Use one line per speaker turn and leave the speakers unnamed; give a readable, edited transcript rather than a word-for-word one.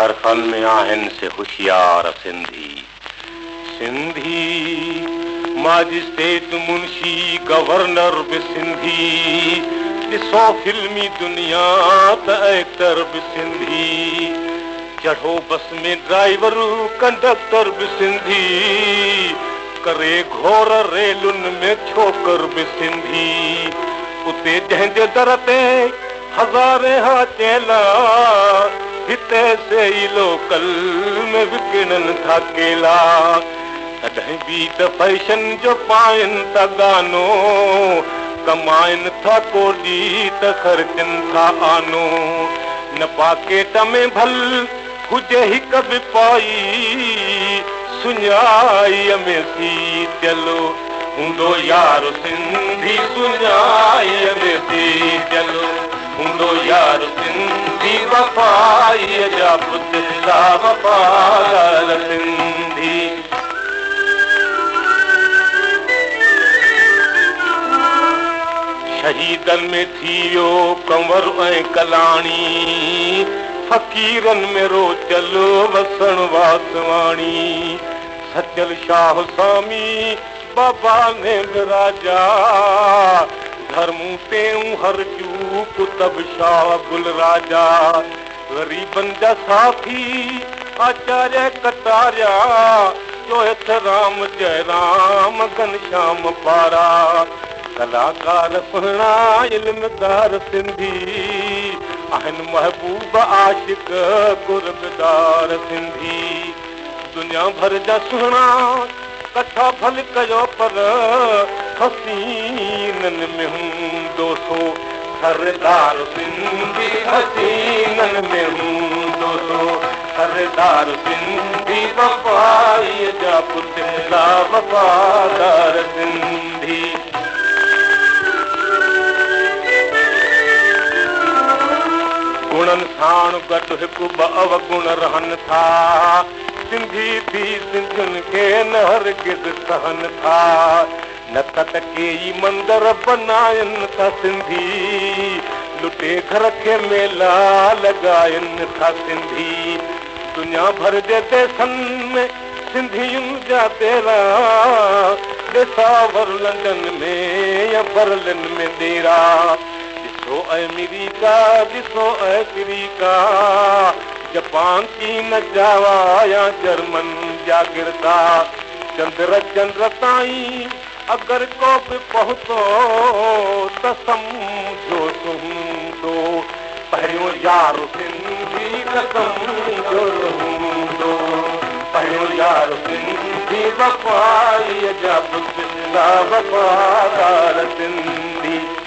झारखंड में आहिनि से होशियार सिंधी मजिस्ट्रेट मुंशी गवर्नर भी सिंधी ॾिसो फिल्मी दुनिया त एक्टर भी सिंधी चढ़ो बस में ड्राइवर कंडक्टर भी सिंधी करे घोर रेलुनि में छोकर भी सिंधी उते जंहिंजे दर ते हज़ारे हा चेला हिते से ई लोकल में विकिणनि था केला तॾहिं बि त फैशन जो पाइनि था गानो कमाइनि था कोॾी त ख़र्चनि था आनो न पाकेट में भल हुजे हिक बि पाई सुञाईअ में थी चलो हूंदो यार सिंधी सुञाईअ में थी चलो हूंदो यार सिंधी वफ़ाईअ जा पुतला वफ़ादार सिंधी शहीदनि में थी वियो कंवर ऐं कलाणी फ़क़ीरनि में रोचल वसण वासवाणी सचल शाह स्वामी बाबा ने राजा धर्मू तेऊं हर जू कुतब शाह गुल राजा गरीबन जा साथी आचार्य कटारिया जो राम जय राम घनश्याम पारा कलाकार सुहिणा इल्मदार सिंधी आहिनि महबूब आशिक कुर्बदार सिंधी दुनिया भर जा सुहिणा कथा भल कयो पर हसीननि में हूंदो सो सरदार सिंधी हसीननि में हूंदो सो सरदार सिंधी वफ़ाईअ जा पुतला वफ़ादार सिंधी गुणनि साण गॾु हिकु ॿ अवगुण रहनि था सिंधी थी सिंधियुनि खे न हरगिज़ सहनि था न त केई मंदर बनाइनि था सिंधी लुटे घर खे मेला लॻाइनि था सिंधी दुनिया भर जे देशनि में सिंधियुनि जा तेरा देसावर लंडन में या बर्लिन में डेरा ॾिसो अमेरिका ॾिसो अफ्रीका जापान चीन जावा या जर्मन जागिरता चंद्र ताईं अगरि को बि पहुतो त सम्झो हूंदो पहिरियों यार सिंधी जो हूंदो पहिरियों यार सिंधी वफ़ाईअ जा पुतला वफ़ादार सिंधी